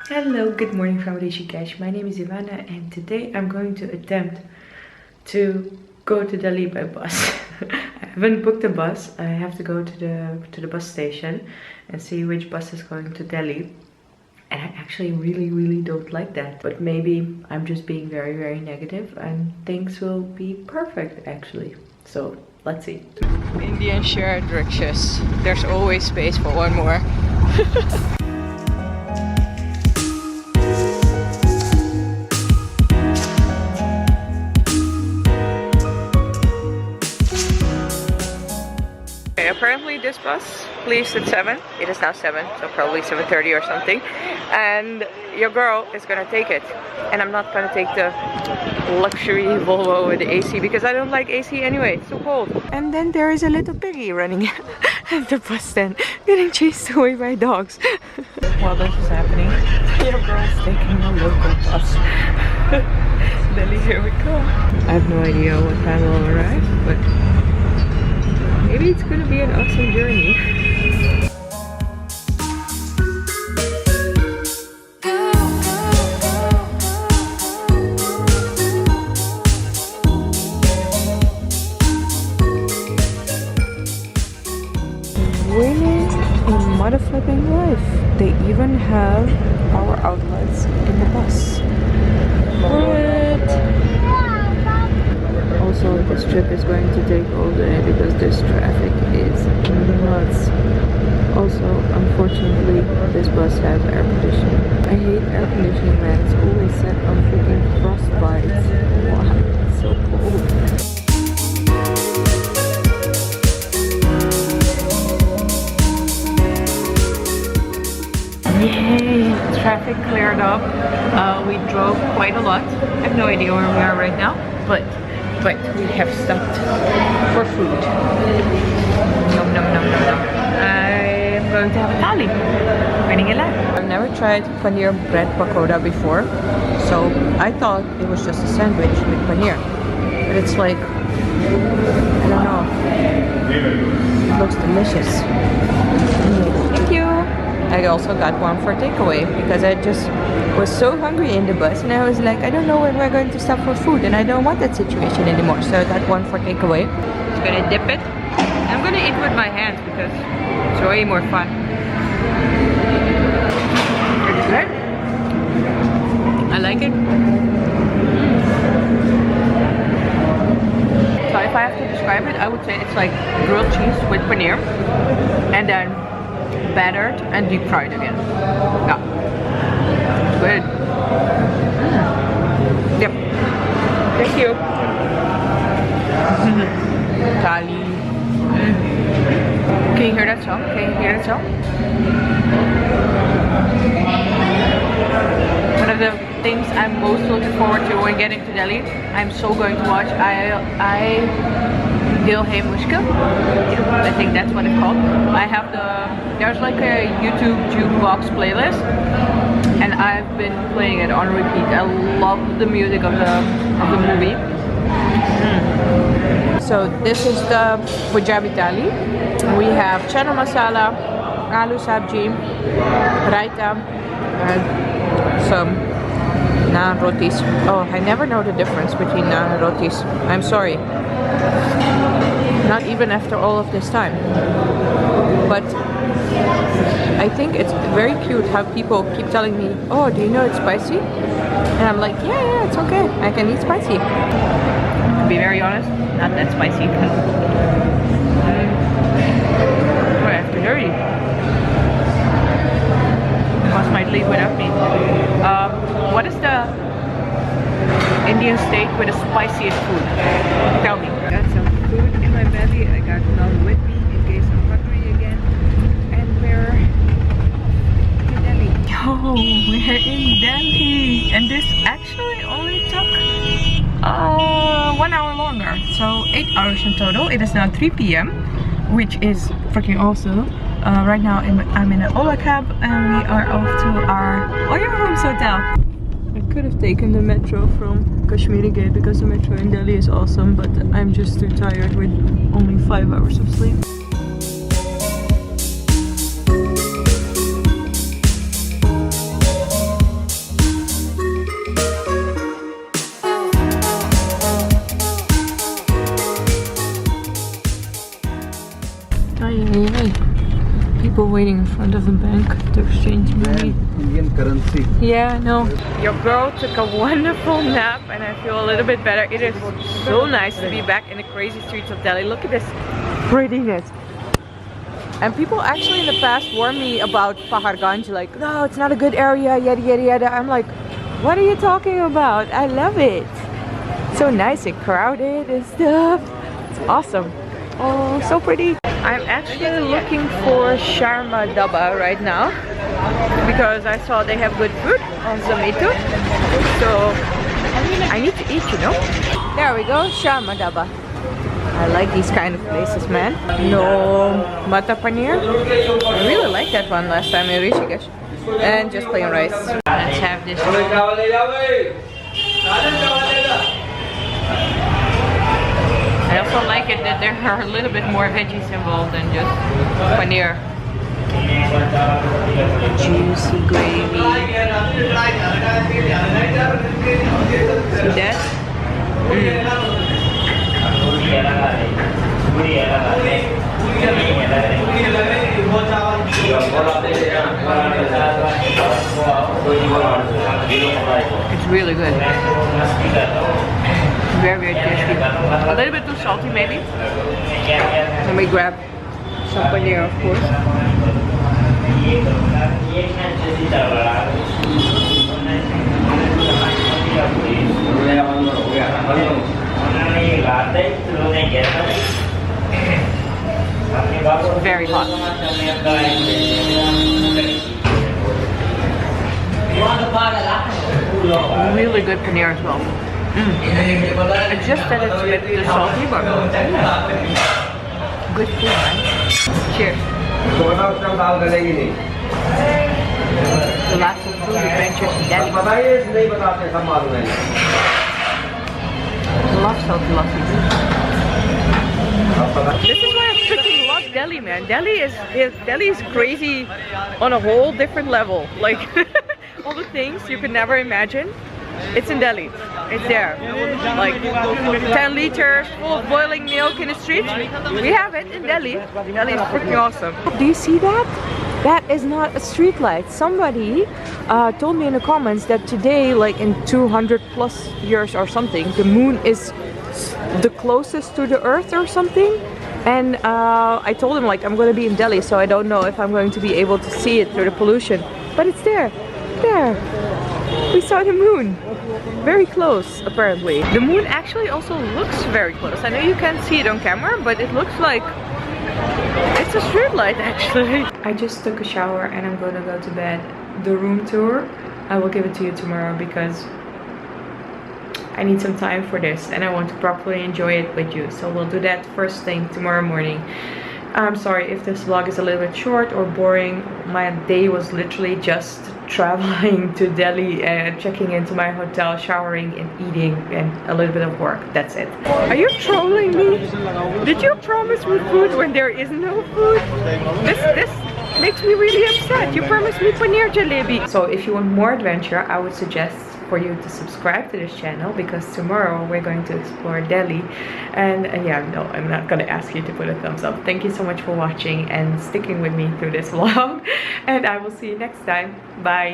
Hello, good morning from Rishikesh. My name is Ivana and today I'm going to attempt to go to Delhi by bus. I haven't booked a bus. I have to go to the bus station and see which bus is going to Delhi. And I actually really don't like that. But maybe I'm just being very negative and things will be perfect actually. So let's see. Indian shared rickshaws. There's always space for one more. Apparently this bus leaves at 7. It is now 7, so probably 7:30 or something. And your girl is gonna take it. And I'm not gonna take the luxury Volvo with the AC because I don't like AC anyway. It's too cold. And then there is a little piggy running at the bus stand, getting chased away by dogs. While this is happening, your girl's taking a local bus. Delhi, here we go. I have no idea what time we'll arrive, but maybe it's gonna be an awesome journey. Winning in motherfucking life. They even have power outlets in the bus. What? Also, this trip is going to take all day because this traffic is nuts. Also, unfortunately, this bus has air conditioning. I hate air conditioning, man. It's always set on freaking frostbite. Wow, it's so cold. Yay! Traffic cleared up. We drove quite a lot. I have no idea where we are right now, but we have stopped for food. Nom. I'm going to have a thali. I've never tried paneer bread pakoda before, so I thought it was just a sandwich with paneer. But it's like, I don't know. It looks delicious. Thank you. I also got one for takeaway because I just was so hungry in the bus and I was like, I don't know when we're going to stop for food and I don't want that situation anymore. So I got one for takeaway. Just gonna dip it. I'm gonna eat with my hands because it's way more fun. It's good. I like it. So if I have to describe it, I would say it's like grilled cheese with paneer and then battered and deep fried again. Yeah, it's good. Yep. Thank you. Thali. Can you hear that song? One of the things I'm most looking forward to when getting to Delhi, I'm so going to watch Dil Hai Mushkil. I think that's what it's called. I have there's like a YouTube jukebox playlist and I've been playing it on repeat. I love the music of the movie. So this is the Punjabi thali. We have chana masala, aloo sabji, raita, and some naan rotis. Oh, I never know the difference between naan and rotis. I'm sorry. Not even after all of this time. But I think it's very cute how people keep telling me, oh, do you know it's spicy? And I'm like, yeah, it's okay. I can eat spicy. To be very honest, not that spicy. We're after dirty. Boss might leave without me. What is the Indian state with the spiciest food? Tell me. Got some food in my belly. I got none with me in case I'm hungry again. And we're in Delhi. Yo, we're in Delhi. And this actually only took 1 hour longer. So 8 hours in total. It is now 3 p.m. which is freaking awesome. Right now I'm in an Ola cab and we are off to our Oyo Rooms hotel. I could have taken the metro from Kashmiri Gate because the metro in Delhi is awesome, but I'm just too tired with only 5 hours of sleep. Ay, ay, ay. People waiting in front of the bank to exchange money. Indian currency. Yeah, no. Your girl took a wonderful nap and I feel a little bit better. It is so nice to be back in the crazy streets of Delhi. Look at this prettiness. And people actually in the past warned me about Paharganj, like, no, it's not a good area, yada yada yada. I'm like, what are you talking about? I love it. So nice and crowded and stuff. It's awesome. Oh, so pretty. I'm actually looking for Sharma Dabba right now because I saw they have good food on Zomato. So I need to eat, you know. There we go, Sharma Dabba. I like these kind of places, man. No Mata Paneer. I really liked that one last time in Rishikesh. And just plain rice. Let's have this one. I also like it that there are a little bit more veggies involved than just paneer. Juicy gravy. See that? It's really good. Very, very tasty. A little bit too salty maybe. Let me grab some paneer, of course. It's very hot. Really good paneer as well. It's just that it's a bit too salty, but good food, man. Cheers. The last food adventures in Delhi. Love salty lassi. This is why I freaking love Delhi, man. Delhi is crazy on a whole different level. Like all the things you could never imagine. It's in Delhi. It's there. Like 10 liters full of boiling milk in the street. We have it in Delhi. Delhi is freaking awesome. Do you see that? That is not a street light. Somebody told me in the comments that today, like in 200 plus years or something, the moon is the closest to the earth or something. And I told him, like, I'm going to be in Delhi, so I don't know if I'm going to be able to see it through the pollution. But it's there. There. We saw the moon. Very close, apparently. The moon actually also looks very close. I know you can't see it on camera, but it looks like it's a street light actually. I just took a shower and I'm gonna go to bed. The room tour, I will give it to you tomorrow because I need some time for this and I want to properly enjoy it with you. So we'll do that first thing tomorrow morning. I'm sorry if this vlog is a little bit short or boring. My day was literally just traveling to Delhi and checking into my hotel, showering and eating and a little bit of work. That's it. Are you trolling me? Did you promise me food when there is no food? This makes me really upset. You promised me paneer jalebi. So if you want more adventure, I would suggest for you to subscribe to this channel because tomorrow we're going to explore Delhi. And yeah, no, I'm not gonna ask you to put a thumbs up. Thank you so much for watching and sticking with me through this vlog, and I will see you next time. Bye.